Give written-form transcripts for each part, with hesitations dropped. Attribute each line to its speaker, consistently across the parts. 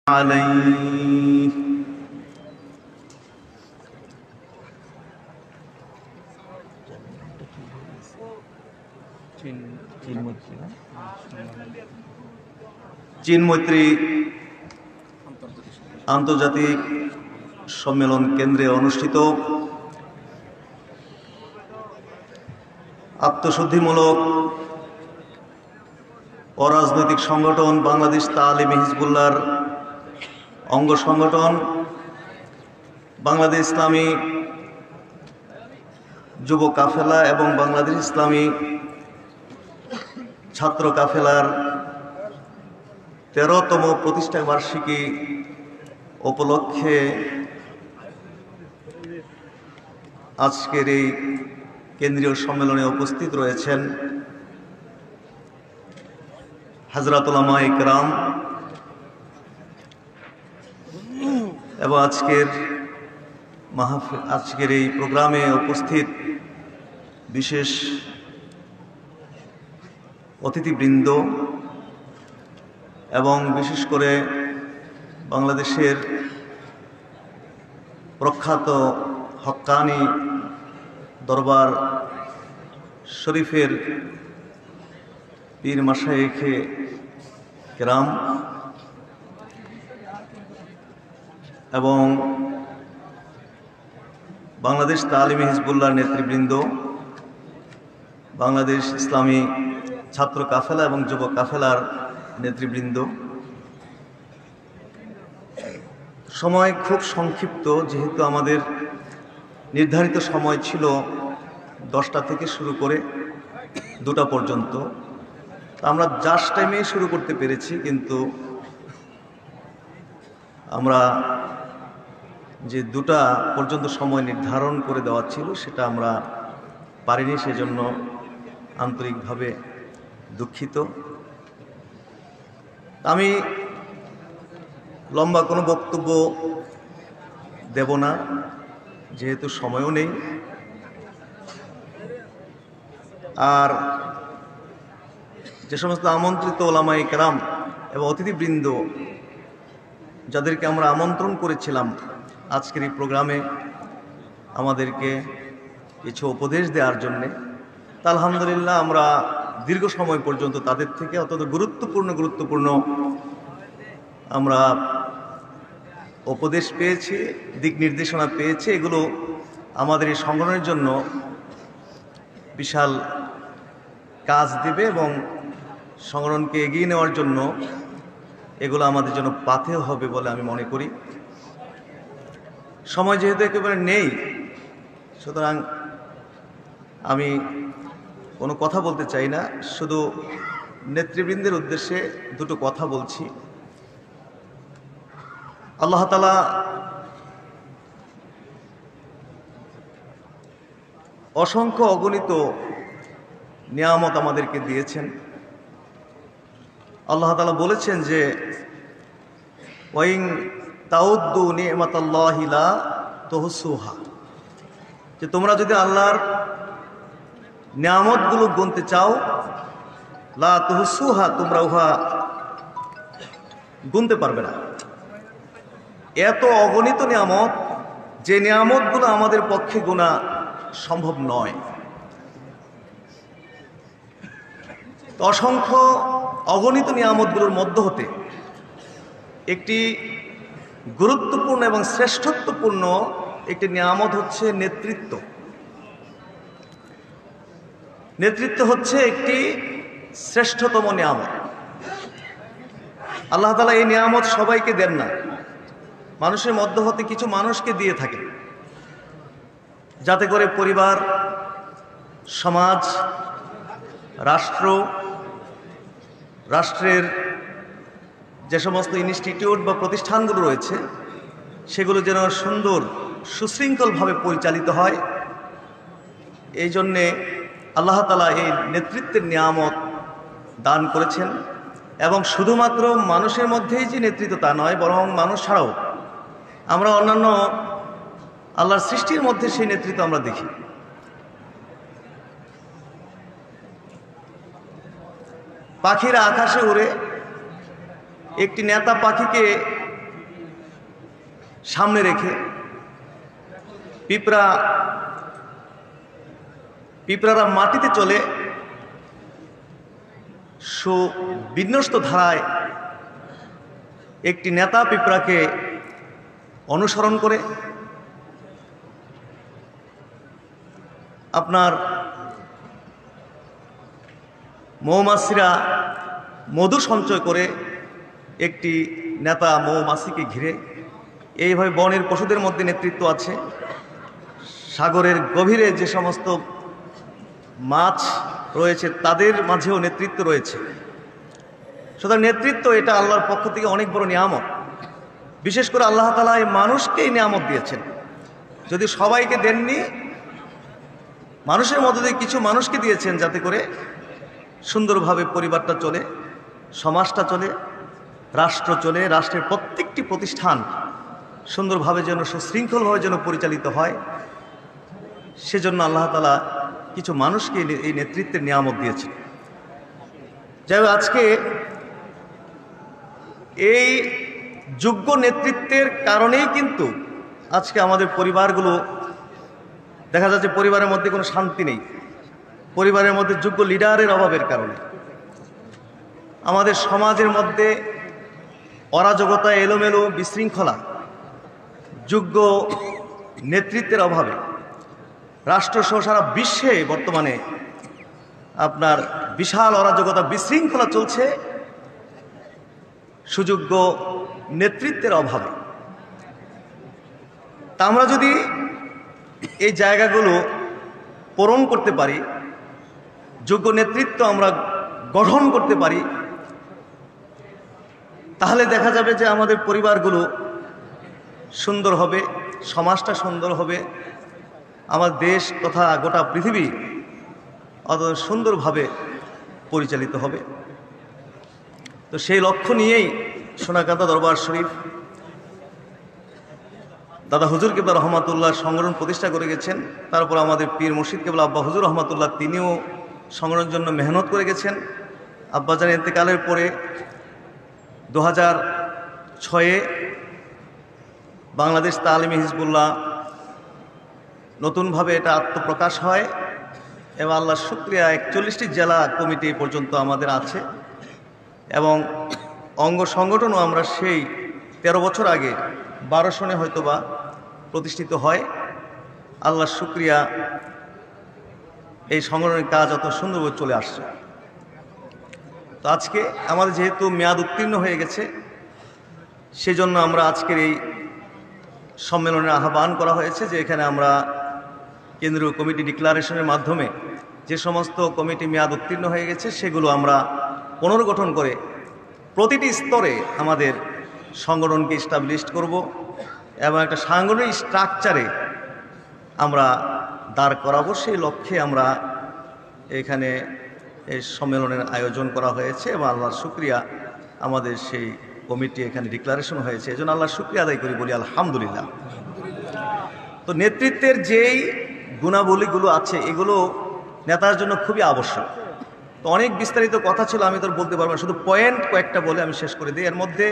Speaker 1: عليه চীন মৈত্রী আন্তর্জাতিক সম্মেলন কেন্দ্রে অনুষ্ঠিত আত্মশুদ্ধিমূলক অরাজনৈতিক সংগঠন বাংলাদেশ তালিমি হিজবুল্লাহর অঙ্গ সংগঠন বাংলাদেশ ইসলামী যুব কাফেলা এবং বাংলাদেশ ইসলামী ছাত্র কাফেলার 13তম প্রতিষ্ঠা বার্ষিকী উপলক্ষে আজকের এই কেন্দ্রীয় সম্মেলনে উপস্থিত রয়েছেন হযরত উলামায়ে কেরাম এবং আজকের এই প্রোগ্রামে উপস্থিত বিশেষ অতিথিবৃন্দ এবং বিশেষ করে বাংলাদেশের প্রখ্যাত হক্কানি দরবার শরীফের পীর মাশায়েখে কেরাম এবং বাংলাদেশ তালিমি হিজবুল্লাহর নেতৃবৃন্দ, বাংলাদেশ ইসলামী ছাত্র কাফেলা এবং যুব কাফেলার নেতৃবৃন্দ, সময় খুব সংক্ষিপ্ত, যেহেতু আমাদের নির্ধারিত সময় ছিল 10টা থেকে শুরু করে 2টা পর্যন্ত। আমরা জাস্ট টাইমে শুরু করতে পেরেছি, কিন্তু আমরা যে 2টা পর্যন্ত সময় নির্ধারণ করে দেওয়া ছিল সেটা আমরা পারিনি, সেজন্য আন্তরিকভাবে দুঃখিত। আমি লম্বা কোনো বক্তব্য দেব না, যেহেতু সময়ও নেই। আর যে সমস্ত আমন্ত্রিত ওলামায়ে কেরাম এবং অতিথিবৃন্দ যাদেরকে আমরা আমন্ত্রণ করেছিলাম আজকের এই প্রোগ্রামে আমাদেরকে কিছু উপদেশ দেওয়ার জন্যে, তা আলহামদুলিল্লাহ আমরা দীর্ঘ সময় পর্যন্ত তাদের থেকে অত্যন্ত গুরুত্বপূর্ণ আমরা উপদেশ পেয়েছি, দিক নির্দেশনা পেয়েছি। এগুলো আমাদের এই সংগঠনের জন্য বিশাল কাজ দেবে এবং সংগঠনকে এগিয়ে নেওয়ার জন্য এগুলো আমাদের জন্য পাথেয় হবে বলে আমি মনে করি। সময় যেহেতু একেবারে নেই, সুতরাং আমি কোনো কথা বলতে চাই না, শুধু নেতৃবৃন্দের উদ্দেশ্যে 2টো কথা বলছি। আল্লাহ তাআলা অসংখ্য অগণিত নিয়ামত আমাদেরকে দিয়েছেন। আল্লাহ তাআলা বলেছেন যে ওয়াইন তাউদ্দু নি'মাতাল্লাহি লা তুহসুহা, যে তোমরা যদি আল্লাহর নিয়ামতগুলো গুনতে চাও, লা তুহসুহা, তোমরা উহা গুনতে পারবে না। এত অগণিত নিয়ামত, যে নিয়ামতগুলো আমাদের পক্ষে গোনা সম্ভব নয়। অসংখ্য অগণিত নিয়ামতগুলোর মধ্য হতে একটি গুরুত্বপূর্ণ এবং শ্রেষ্ঠত্বপূর্ণ একটি নিয়ামত হচ্ছে নেতৃত্ব। নেতৃত্ব হচ্ছে একটি শ্রেষ্ঠতম নিয়ামত। আল্লাহ তাআলা এই নিয়ামত সবাইকে দেন না, মানুষের মধ্য হতে কিছু মানুষকে দিয়ে থাকেন, যাতে করে পরিবার, সমাজ, রাষ্ট্রের যে সমস্ত ইনস্টিটিউট বা প্রতিষ্ঠানগুলো রয়েছে সেগুলো যেন সুন্দর সুশৃঙ্খলভাবে পরিচালিত হয়। এই জন্যে আল্লাহ তাআলা এই নেতৃত্বের নিয়ামত দান করেছেন। এবং শুধুমাত্র মানুষের মধ্যেই যে নেতৃত্ব তা নয়, বরং মানুষ ছাড়াও আমরা অন্যান্য আল্লাহর সৃষ্টির মধ্যে সেই নেতৃত্ব আমরা দেখি। পাখিরা আকাশে উড়ে, একটি নেতা পাখিকে সামনে রেখে পিঁপড়ারা মাটিতে চলে সুবিন্যস্ত ধারায় একটি নেতা পিঁপড়াকে অনুসরণ করে আপনার মৌমাছিরা মধু সঞ্চয় করে একটি নেতা মৌমাছিকে ঘিরে। এইভাবে বনের পশুদের মধ্যে নেতৃত্ব আছে, সাগরের গভীরে যে সমস্ত মাছ রয়েছে তাদের মাঝেও নেতৃত্ব রয়েছে। সুতরাং নেতৃত্ব এটা আল্লাহর পক্ষ থেকে অনেক বড় নিয়ামত। বিশেষ করে আল্লাহ তাআলা এই মানুষকেই নিয়ামত দিয়েছেন। যদি সবাইকে দেননি, মানুষের মধ্যে দিয়ে কিছু মানুষকে দিয়েছেন যাতে করে সুন্দরভাবে পরিবারটা চলে, সমাজটা চলে, রাষ্ট্র চলে, রাষ্ট্রের প্রত্যেকটি প্রতিষ্ঠান সুন্দরভাবে যেন সুশৃঙ্খলভাবে যেন পরিচালিত হয়। সেজন্য আল্লাহ তাআলা কিছু মানুষকে এই নেতৃত্বের নিয়ামত দিয়েছেন। যাই হোক, আজকে এই যোগ্য নেতৃত্বের কারণেই কিন্তু আজকে আমাদের পরিবারগুলো দেখা যাচ্ছে পরিবারের মধ্যে কোনো শান্তি নেই। পরিবারের মধ্যে যোগ্য লিডারের অভাবের কারণে আমাদের সমাজের মধ্যে অরাজকতা, এলোমেলো, বিশৃঙ্খলা, যোগ্য নেতৃত্বের অভাবে রাষ্ট্রসহ সারা বিশ্বে বর্তমানে আপনার বিশাল অরাজকতা, বিশৃঙ্খলা চলছে সুযোগ্য নেতৃত্বের অভাবে। তা আমরা যদি এই জায়গাগুলো পূরণ করতে পারি, যোগ্য নেতৃত্ব আমরা গঠন করতে পারি, তাহলে দেখা যাবে যে আমাদের পরিবারগুলো সুন্দর হবে, সমাজটা সুন্দর হবে, আমার দেশ তথা গোটা পৃথিবী অত সুন্দরভাবে পরিচালিত হবে। তো সেই লক্ষ্য নিয়েই সোনাকান্দা দরবার শরীফ দাদা হুজুর কেবলা রহমাতুল্লাহ সংগঠন প্রতিষ্ঠা করে গেছেন। তারপর আমাদের পীর মুর্শিদ কেবলা আব্বা হুজুর রহমাতুল্লাহ তিনিও সংগঠনের জন্য মেহনত করে গেছেন। আব্বাজানের ইন্তেকালের পরে 2006-এ বাংলাদেশ তালিমি হিজবুল্লাহ নতুনভাবে এটা আত্মপ্রকাশ হয় এবং আল্লাহর শুকরিয়া 41টি জেলা কমিটি পর্যন্ত আমাদের আছে এবং অঙ্গ সংগঠনও আমরা সেই 13 বছর আগে 12 সনে হয়তোবা প্রতিষ্ঠিত হয়। আল্লাহর শুকরিয়া, এই সংগঠনের কাজ অত সুন্দরভাবে চলে আসছে। তো আজকে আমাদের যেহেতু মেয়াদ উত্তীর্ণ হয়ে গেছে, সেজন্য আমরা আজকের এই সম্মেলনের আহ্বান করা হয়েছে যে এখানে আমরা কেন্দ্রীয় কমিটি ডিক্লারেশনের মাধ্যমে যে সমস্ত কমিটি মেয়াদ উত্তীর্ণ হয়ে গেছে সেগুলো আমরা পুনর্গঠন করে প্রতিটি স্তরে আমাদের সংগঠনকে এস্টাবলিশ করব এবং একটা সাংগঠনিক স্ট্রাকচারে আমরা দাঁড় করাবো। সেই লক্ষ্যে আমরা এখানে এই সম্মেলনের আয়োজন করা হয়েছে এবং আল্লাহর শুকরিয়া আমাদের সেই কমিটি এখানে ডিক্লারেশন হয়েছে। এজন্য আল্লাহর শুকরিয়া আদায় করি, বলি আলহামদুলিল্লাহ। তো নেতৃত্বের যেই গুণাবলীগুলো আছে এগুলো নেতার জন্য খুবই আবশ্যক। তো অনেক বিস্তারিত কথা ছিল, আমি তো বলতে পারবো না, শুধু পয়েন্ট কয়েকটা বলে আমি শেষ করে দিই। এর মধ্যে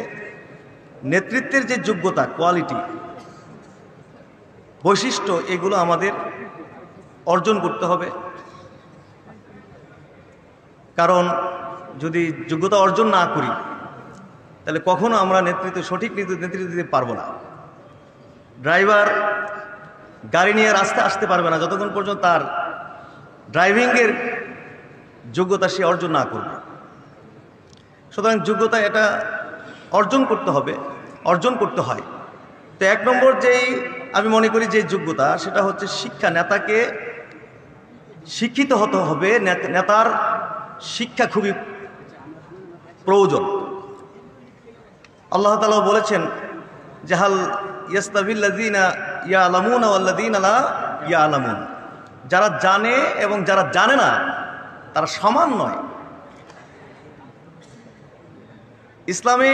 Speaker 1: নেতৃত্বের যে যোগ্যতা, কোয়ালিটি, বৈশিষ্ট্য, এগুলো আমাদের অর্জন করতে হবে। কারণ যদি যোগ্যতা অর্জন না করি তাহলে কখনো আমরা সঠিক নেতৃত্ব দিতে পারবো না। ড্রাইভার গাড়ি নিয়ে রাস্তায় আসতে পারবে না যতক্ষণ পর্যন্ত তার ড্রাইভিংয়ের যোগ্যতা সে অর্জন না করবে। সুতরাং যোগ্যতা এটা অর্জন করতে হবে, অর্জন করতে হয়। তো 1 নম্বর যেই আমি মনে করি যে যোগ্যতা, সেটা হচ্ছে শিক্ষা। নেতাকে শিক্ষিত হতে হবে, নেতার শিক্ষা খুবই প্রয়োজন। আল্লাহ তাআলা বলেছেন যে হাল ইয়াস্তাবিল্লাযীনা ইয়ালামুনা ওয়াল্লাযীনা লা ইয়ালামুন, যারা জানে এবং যারা জানে না তারা সমান নয়। ইসলামে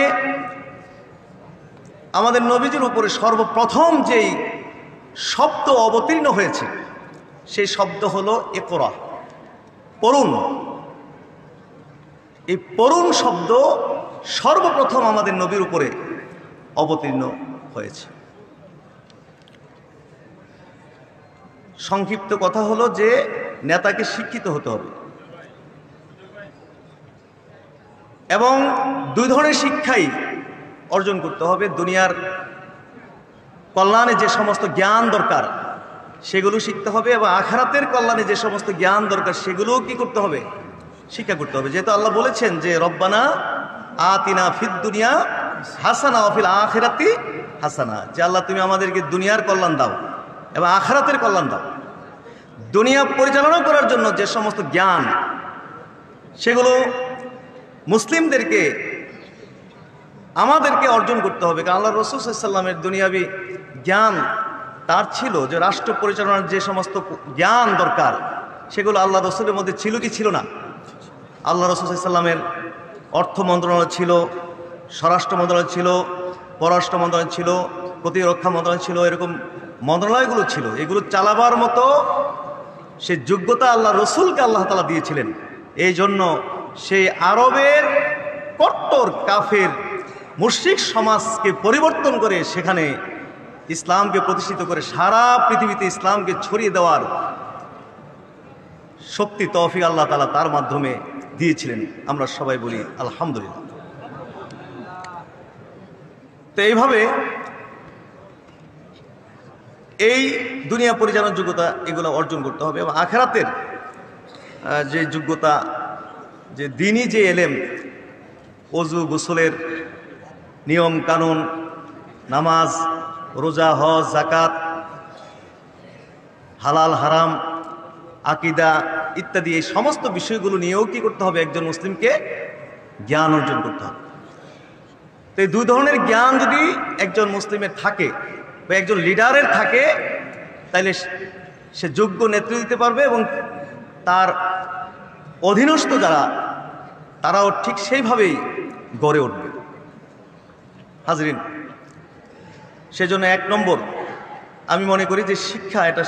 Speaker 1: আমাদের নবীজির উপরে সর্বপ্রথম যেই শব্দ অবতীর্ণ হয়েছে সেই শব্দ হলো ইকরা, পড়ুন। এই পড়ুন শব্দ সর্বপ্রথম আমাদের নবীর উপরে অবতীর্ণ হয়েছে। সংক্ষিপ্ত কথা হলো যে নেতাকে শিক্ষিত হতে হবে, এবং দুই ধরনের শিক্ষাই অর্জন করতে হবে। দুনিয়ার কল্যাণে যে সমস্ত জ্ঞান দরকার সেগুলো শিখতে হবে, এবং আখিরাতের কল্যাণে যে সমস্ত জ্ঞান দরকার সেগুলোও কি করতে হবে, শিক্ষা করতে হবে। যেহেতু আল্লাহ বলেছেন যে রব্বানা আতিনা ফিদ দুনিয়া হাসানা ওয়া ফিল আখিরাতি হাসানা, যে আল্লাহ তুমি আমাদেরকে দুনিয়ার কল্যাণ দাও এবং আখিরাতের কল্যাণ দাও। দুনিয়া পরিচালনা করার জন্য যে সমস্ত জ্ঞান সেগুলো মুসলিমদেরকে আমাদেরকে অর্জন করতে হবে। কারণ আল্লাহ রাসূল সাল্লাল্লাহু আলাইহি ওয়াসাল্লামের দুনিয়াবি জ্ঞান তার ছিল, যে রাষ্ট্র পরিচালনার যে সমস্ত জ্ঞান দরকার সেগুলো আল্লাহ রাসূলের মধ্যে ছিল কি ছিল না? আল্লাহ রাসূল সাল্লাল্লাহু আলাইহি ওয়াসাল্লামের অর্থ মন্ত্রণালয় ছিল, স্বরাষ্ট্র মন্ত্রণালয় ছিল, পররাষ্ট্র মন্ত্রণালয় ছিল, প্রতিরক্ষা মন্ত্রণালয় ছিল, এরকম মন্ত্রণালয়গুলো ছিল। এগুলো চালাবার মতো সে যোগ্যতা আল্লাহ রসুলকে আল্লাহ তাআলা দিয়েছিলেন। এই জন্য সেই আরবের কট্টর কাফের মুশরিক সমাজকে পরিবর্তন করে সেখানে ইসলামকে প্রতিষ্ঠিত করে সারা পৃথিবীতে ইসলামকে ছড়িয়ে দেওয়ার শক্তি তৌফিক আল্লাহ তাআলা তার মাধ্যমে দিয়েছিলেন। আমরা সবাই বলি আলহামদুলিল্লাহ। তো এইভাবে এই দুনিয়া পরিচালনার যোগ্যতা এগুলো অর্জন করতে হবে, এবং আখিরাতের যে যোগ্যতা, যে দ্বীনি যে এলেম, ওযু গোসলের নিয়ম কানুন, নামাজ, রোজা, হজ, যাকাত, হালাল হারাম, আকীদা ইত্যাদি এই সমস্ত বিষয়গুলো নিয়েও কি করতে হবে, একজন মুসলিমকে জ্ঞান অর্জন করতে হবে। তো এই দুই ধরনের জ্ঞান যদি একজন মুসলিমের থাকে বা একজন লিডারের থাকে, তাইলে সে যোগ্য নেতৃত্ব দিতে পারবে, এবং তার অধীনস্থ যারা তারাও ঠিক সেইভাবেই গড়ে উঠবে। হাজরিন, সেজন্য এক নম্বর আমি মনে করি যে শিক্ষা, এটা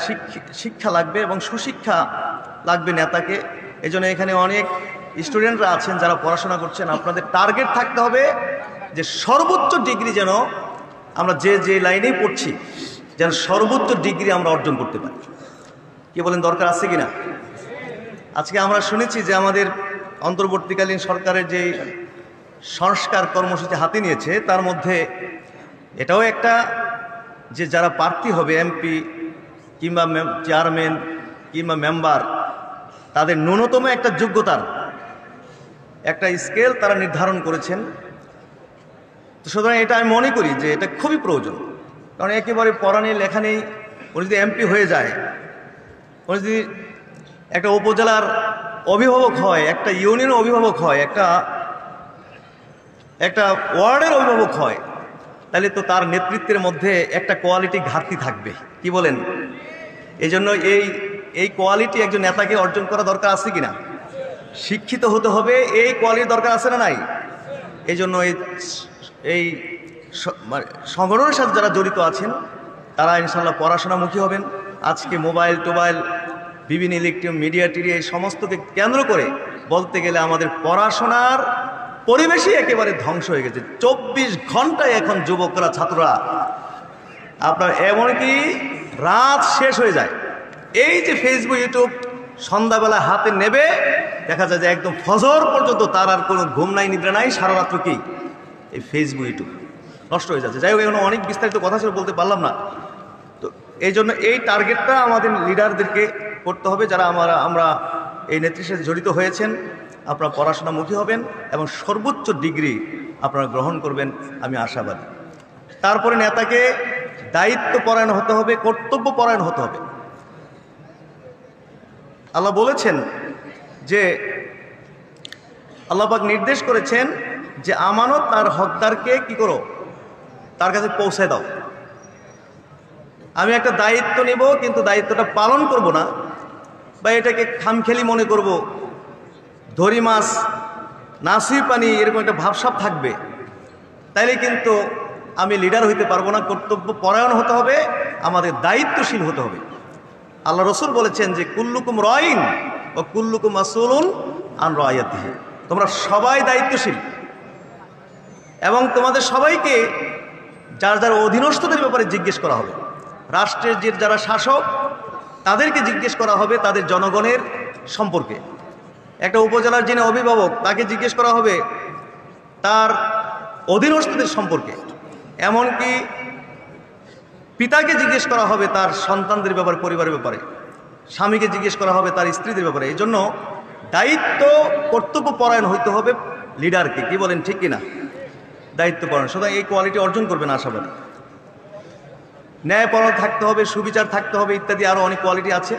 Speaker 1: শিক্ষা লাগবে এবং সুশিক্ষা লাগবে নেতাকে। এই জন্য এখানে অনেক স্টুডেন্টরা আছেন যারা পড়াশোনা করছেন, আপনাদের টার্গেট থাকতে হবে যে সর্বোচ্চ ডিগ্রি যেন আমরা যে লাইনেই পড়ছি যেন সর্বোচ্চ ডিগ্রি আমরা অর্জন করতে পারি। কি বলেন, দরকার আছে কিনা? আজকে আমরা শুনেছি যে আমাদের অন্তর্বর্তীকালীন সরকারের যে সংস্কার কর্মসূচি হাতে নিয়েছে, তার মধ্যে এটাও একটা যে যারা প্রার্থী হবে এমপি কিংবা চেয়ারম্যান কিংবা মেম্বার, তাদের ন্যূনতম একটা যোগ্যতার একটা স্কেল তারা নির্ধারণ করেছেন। তো সুতরাং এটা আমি মনে করি যে এটা খুবই প্রয়োজন, কারণ একেবারে পড়া নেই লেখা নেই, উনি যদি এমপি হয়ে যায়, উনি যদি একটা উপজেলার অভিভাবক হয়, একটা ইউনিয়নের অভিভাবক হয়, একটা ওয়ার্ডের অভিভাবক হয়, তাহলে তো তার নেতৃত্বের মধ্যে একটা কোয়ালিটি ঘাটতি থাকবে। কি বলেন? এই জন্য এই কোয়ালিটি একজন নেতাকে অর্জন করা দরকার আছে কিনা? শিক্ষিত হতে হবে, এই কোয়ালিটির দরকার আছে না নাই? এই জন্য এই সংগঠনের সাথে যারা জড়িত আছেন তারা ইনশাল্লাহ পড়াশোনামুখী হবেন। আজকে মোবাইল টোবাইল বিভিন্ন ইলেকট্রনিক মিডিয়া টিডিয়া এই সমস্তকে কেন্দ্র করে বলতে গেলে আমাদের পড়াশোনার পরিবেশই একেবারে ধ্বংস হয়ে গেছে। 24 ঘন্টায় এখন যুবকরা, ছাত্ররা আপনার এমনকি রাত শেষ হয়ে যায়, এই যে ফেসবুক ইউটিউব সন্ধ্যাবেলা হাতে নেবে, দেখা যায় যে একদম ফজর পর্যন্ত তার আর কোনো ঘুম নাই, নিদ্রা নাই, সারা রাত্র কি এই ফেসবুক ইউটিউব নষ্ট হয়ে যাচ্ছে। যাই হোক, এখন অনেক বিস্তারিত কথা ছিল, বলতে পারলাম না। তো এই জন্য এই টার্গেটটা আমাদের লিডারদেরকে করতে হবে, যারা আমরা এই নেতৃত্বের সাথে জড়িত হয়েছেন। আপনারা পড়াশোনামুখী হবেন এবং সর্বোচ্চ ডিগ্রি আপনারা গ্রহণ করবেন, আমি আশাবাদী। তারপরে নেতাকে দায়িত্ব পরায়ণ হতে হবে, কর্তব্য পরায়ণ হতে হবে। আল্লাহ বলেছেন যে আল্লাহ পাক নির্দেশ করেছেন যে আমানত তার হকদারকে কি করো, তার কাছে পৌঁছে দাও। আমি একটা দায়িত্ব নিব, কিন্তু দায়িত্বটা পালন করব না, বা এটাকে খামখেয়ালি মনে করব, ধরি মাছ নাসুই পানি এরকম একটা ভাবসাব থাকবে, তাইলে কিন্তু আমি লিডার হইতে পারবো না। কর্তব্য পরায়ণ হতে হবে, আমাদের দায়িত্বশীল হতে হবে। আল্লাহ রসুল বলেছেন যে কুল্লুকুম রাইন ও কুল্লুকুম মাসউলুন আন রাইয়াতিহি, তোমরা সবাই দায়িত্বশীল এবং তোমাদের সবাইকে যার যার অধীনস্থদের ব্যাপারে জিজ্ঞেস করা হবে। রাষ্ট্রের যে যারা শাসক তাদেরকে জিজ্ঞেস করা হবে তাদের জনগণের সম্পর্কে। একটা উপজেলার যিনি অভিভাবক তাকে জিজ্ঞেস করা হবে তার অধীনস্থদের সম্পর্কে। এমনকি পিতাকে জিজ্ঞেস করা হবে তার সন্তানদের ব্যাপারে, পরিবারের ব্যাপারে। স্বামীকে জিজ্ঞেস করা হবে তার স্ত্রীদের ব্যাপারে। এই জন্য দায়িত্ব কর্তব্য পরায়ণ হইতে হবে লিডারকে। কি বলেন, ঠিক কিনা? দায়িত্ব পরায়ণ। সুতরাং এই কোয়ালিটি অর্জন করবেন আশাবাদী। ন্যায়পরায়ণ থাকতে হবে, সুবিচার থাকতে হবে, ইত্যাদি আরও অনেক কোয়ালিটি আছে।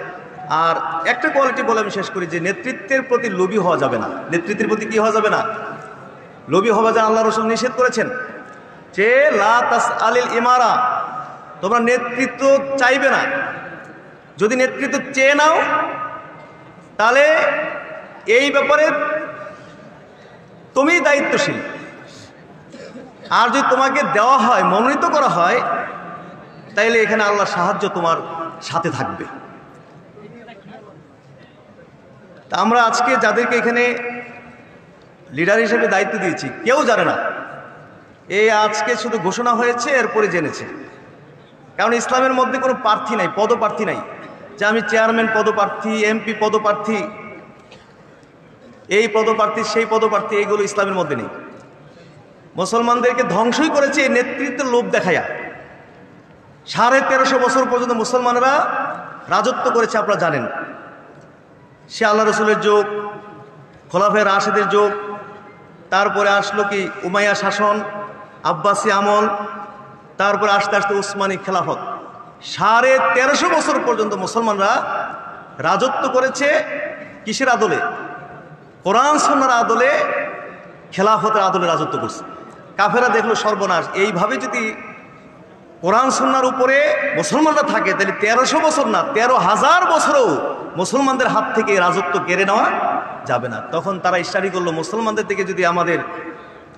Speaker 1: আর একটা কোয়ালিটি বলে আমি শেষ করি, যে নেতৃত্বের প্রতি লোভী হওয়া যাবে না। নেতৃত্বের প্রতি কি হওয়া যাবে না? লোভী হওয়া যা আল্লাহ রাসূল নিষেধ করেছেন, যে লা তাসআলিল ইমারা, তোমরা নেতৃত্ব চাইবে না। যদি নেতৃত্ব চেয়ে নাও তাহলে এই ব্যাপারে তুমি দায়িত্বশীল। আর যদি তোমাকে দেওয়া হয়, মনোনীত করা হয়, তাইলে এখানে আল্লাহর সাহায্য তোমার সাথে থাকবে। তা আমরা আজকে যাদেরকে এখানে লিডার হিসেবে দায়িত্ব দিয়েছি কেউ জানে না। এই আজকে শুধু ঘোষণা হয়েছে, এরপরে জেনেছে। কারণ ইসলামের মধ্যে কোনো প্রার্থী নাই, পদপ্রার্থী নাই, যে আমি চেয়ারম্যান পদপ্রার্থী, এমপি পদপ্রার্থী, এই পদপ্রার্থী, সেই পদপ্রার্থী, এইগুলো ইসলামের মধ্যে নেই। মুসলমানদেরকে ধ্বংসই করেছে এই নেতৃত্বের লোভ দেখায়া। 1350 বছর পর্যন্ত মুসলমানরা রাজত্ব করেছে, আপনারা জানেন। সে আল্লাহ রসুলের যুগ, খোলাফায়ে রাশেদের যুগ, তারপরে আসলো কি উমাইয়া শাসন, আব্বাসী আমল, তারপরে আস্তে আস্তে উসমানী খেলাফত। 1350 বছর পর্যন্ত মুসলমানরা রাজত্ব করেছে। কিসের আদলে? কোরআন সুন্নাহর আদলে, খেলাফতের আদলে রাজত্ব করছে। কাফেরা দেখলো সর্বনাশ, এইভাবে যদি কোরআন সুন্নাহর উপরে মুসলমানরা থাকে তাহলে 1300 বছর না, 13,000 বছরও মুসলমানদের হাত থেকে রাজত্ব কেড়ে নেওয়া যাবে না। তখন তারা ইশারি করলো, মুসলমানদের থেকে যদি আমাদের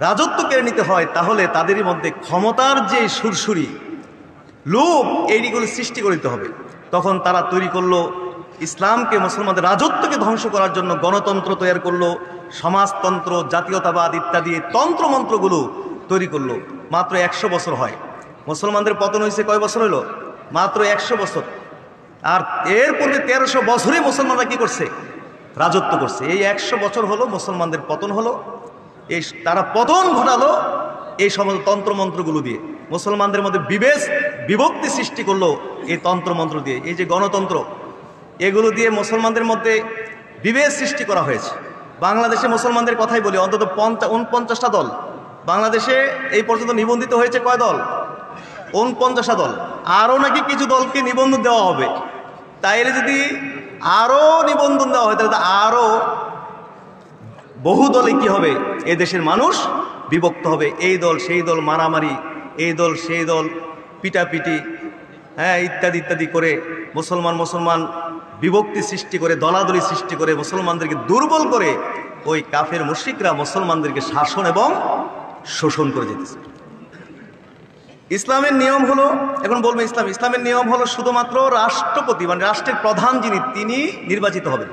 Speaker 1: রাজত্ব কেড়ে নিতে হয় তাহলে তাদেরই মধ্যে ক্ষমতার যে সুরসুরি, লোভ, এইগুলো সৃষ্টি করে দিতে হবে। তখন তারা তৈরি করলো ইসলামকে, মুসলমানদের রাজত্বকে ধ্বংস করার জন্য গণতন্ত্র তৈরি করলো, সমাজতন্ত্র, জাতীয়তাবাদ ইত্যাদি তন্ত্রমন্ত্রগুলো তৈরি করলো। মাত্র 100 বছর হয়। মুসলমানদের পতন হয়েছে কয় বছর হলো? মাত্র 100 বছর। আর এর পূর্বে 1300 বছরে মুসলমানরা কি করছে? রাজত্ব করছে। এই 100 বছর হলো মুসলমানদের পতন হলো। এই তারা পতন ঘটালো এই সমস্ত তন্ত্রমন্ত্রগুলো দিয়ে। মুসলমানদের মধ্যে বিভক্তি সৃষ্টি করলো এই তন্ত্রমন্ত্র দিয়ে। এই যে গণতন্ত্র, এগুলো দিয়ে মুসলমানদের মধ্যে বিভেদ সৃষ্টি করা হয়েছে। বাংলাদেশে মুসলমানদের কথাই বলি, অন্তত 49টা দল বাংলাদেশে এই পর্যন্ত নিবন্ধিত হয়েছে। কয় দল? 49টা দল। আরও নাকি কিছু দলকে নিবন্ধন দেওয়া হবে। তাইলে যদি আরও নিবন্ধন দেওয়া হয় তাহলে আরও বহু দলে কি হবে? এ দেশের মানুষ বিভক্ত হবে। এই দল সেই দল মারামারি, এই দল সেই দল পিটাপিটি, হ্যাঁ, ইত্যাদি ইত্যাদি করে মুসলমান বিভক্তি সৃষ্টি করে, দলাদলি সৃষ্টি করে, মুসলমানদেরকে দুর্বল করে ওই কাফের মুশরিকরা মুসলমানদেরকে শাসন এবং শোষণ করে যেতেছে। ইসলামের নিয়ম হলো, এখন বলবো ইসলামের নিয়ম হলো শুধুমাত্র রাষ্ট্রপতি, মানে রাষ্ট্রের প্রধান যিনি, তিনি নির্বাচিত হবেন।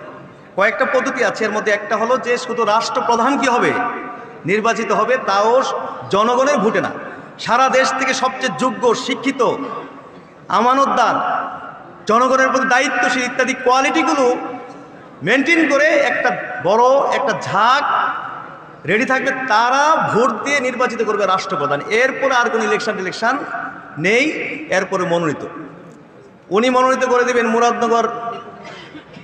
Speaker 1: কয়েকটা পদ্ধতি আছে, এর মধ্যে একটা হলো যে শুধু রাষ্ট্রপ্রধান কি হবে? নির্বাচিত হবে, তাও জনগণের ভোটে না। সারা দেশ থেকে সবচেয়ে যোগ্য, শিক্ষিত, আমানতদার, জনগণের প্রতি দায়িত্বশীল ইত্যাদি কোয়ালিটিগুলো মেনটেন করে একটা বড় একটা ঝাঁক রেডি থাকবে, তারা ভোট দিয়ে নির্বাচিত করবে রাষ্ট্রপ্রধান। এরপরে আর কোনো ইলেকশন নেই। এরপরে মনোনীত, উনি মনোনীত করে দেবেন মুরাদনগর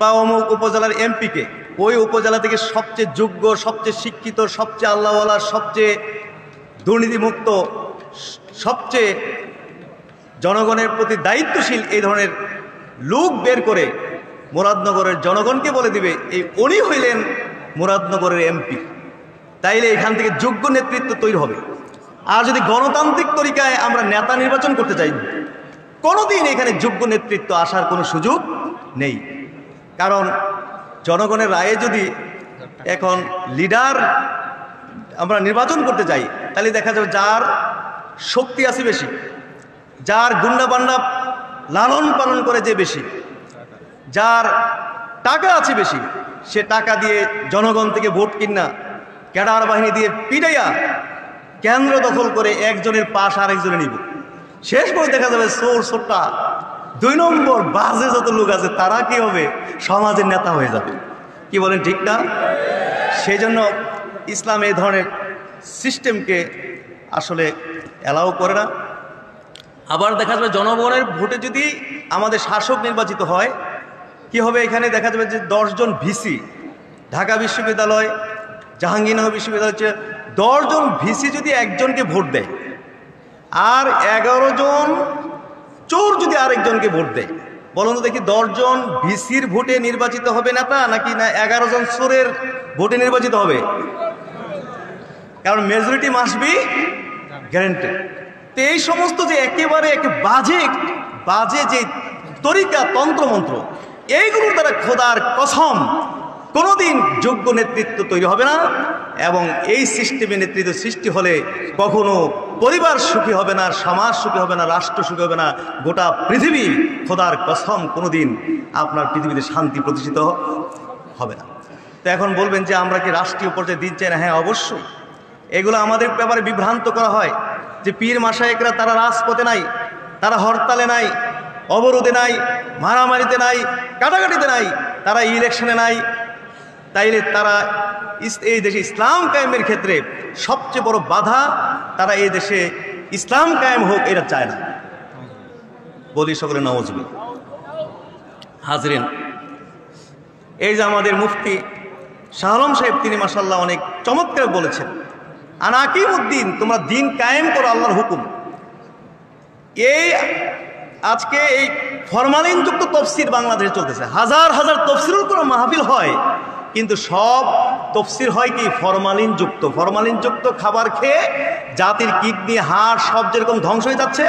Speaker 1: বা অমুক উপজেলার এমপিকে। ওই উপজেলা থেকে সবচেয়ে যোগ্য, সবচেয়ে শিক্ষিত, সবচেয়ে আল্লাহওয়ালা, সবচেয়ে দুর্নীতিমুক্ত, সবচেয়ে জনগণের প্রতি দায়িত্বশীল এই ধরনের লোক বের করে মুরাদনগরের জনগণকে বলে দিবে এই উনি হইলেন মুরাদনগরের এমপি। তাইলে এখান থেকে যোগ্য নেতৃত্ব তৈরি হবে। আর যদি গণতান্ত্রিক তরিকায় আমরা নেতা নির্বাচন করতে চাই, কোনোদিন এখানে যোগ্য নেতৃত্ব আসার কোনো সুযোগ নেই। কারণ জনগণের রায়ে যদি এখন লিডার আমরা নির্বাচন করতে যাই, তাহলে দেখা যাবে যার শক্তি আছে বেশি, যার গুন্ডা বান্ডা লালন পালন করে যে বেশি, যার টাকা আছে বেশি, সে টাকা দিয়ে জনগণ থেকে ভোট কিনা ক্যাডার বাহিনী দিয়ে পিটাইয়া কেন্দ্র দখল করে একজনের পাশ আরেকজনে নিব। শেষ করে দেখা যাবে চোর সোট্টা 2 নম্বর বাজে যত লোক আছে তারা কি হবে, সমাজের নেতা হয়ে যাবে। কি বলেন, ঠিক না? সেই জন্য ইসলাম এই ধরনের সিস্টেমকে আসলে অ্যালাউ করে না। আবার দেখা যাবে জনগণের ভোটে যদি আমাদের শাসক নির্বাচিত হয়, কি হবে, এখানে দেখা যাবে যে 10 জন ভিসি, ঢাকা বিশ্ববিদ্যালয়, জাহাঙ্গীরনগর বিশ্ববিদ্যালয় হচ্ছে 10 জন ভিসি যদি একজনকে ভোট দেয়, আর 11 জন চোর যদি আরেকজনকে ভোট দেয়, বলুন তো দেখি 10 জন ভিসির ভোটে নির্বাচিত হবে নেতা, নাকি না 11 জন চোরের ভোটে নির্বাচিত হবে? কারণ মেজরিটি মাস্ট বি গ্যারান্টেড। তো এই সমস্ত যে একেবারে বাজে যে তরিকা, তন্ত্রমন্ত্র, এইগুলোর দ্বারা খোদার কসম কোনোদিন যোগ্য নেতৃত্ব তৈরি হবে না। এবং এই সিস্টেমে নেতৃত্ব সৃষ্টি হলে কখনো পরিবার সুখী হবে না, সমাজ সুখী হবে না, রাষ্ট্র সুখী হবে না, গোটা পৃথিবী, খোদার কসম, কোনোদিন আপনার পৃথিবীতে শান্তি প্রতিষ্ঠিত হবে না। তো এখন বলবেন যে আমরা কি রাষ্ট্রীয় পর্যায়ে দিন চাই না? হ্যাঁ, অবশ্যই। এগুলো আমাদের ব্যাপারে বিভ্রান্ত করা হয় যে পীর মাশায়েখরা তারা রাজপথে নাই, তারা হরতালে নাই, অবরোধে নাই, মারামারিতে নাই, কাটাকাটিতে নাই, তারা ইলেকশনে নাই। তাইলে তারা এই দেশে ইসলাম কায়েমের ক্ষেত্রে সবচেয়ে বড় বাধা, তারা এই দেশে ইসলাম কায়েম হোক এটা চায় না। বলি সকলে নাউজুবিল্লাহ। হাজরিন, এই যে আমাদের মুফতি শাহ আলম সাহেব, তিনি মাশাআল্লাহ অনেক চমৎকার বলেছেন, আনাকিমুদ্দিন, তোমরা দিন কায়েম করো, আল্লাহর হুকুম। এই আজকে এই ফরমালিনযুক্ত তফসির বাংলাদেশে চলতেছে, হাজার হাজার তফসিরের কোনো মাহফিল হয়, কিন্তু সব তফসির হয় কি ফরমালিনযুক্ত। ফরমালিনযুক্ত খাবার খেয়ে জাতির কিডনি, হাড় সব যেরকম ধ্বংস হয়ে যাচ্ছে,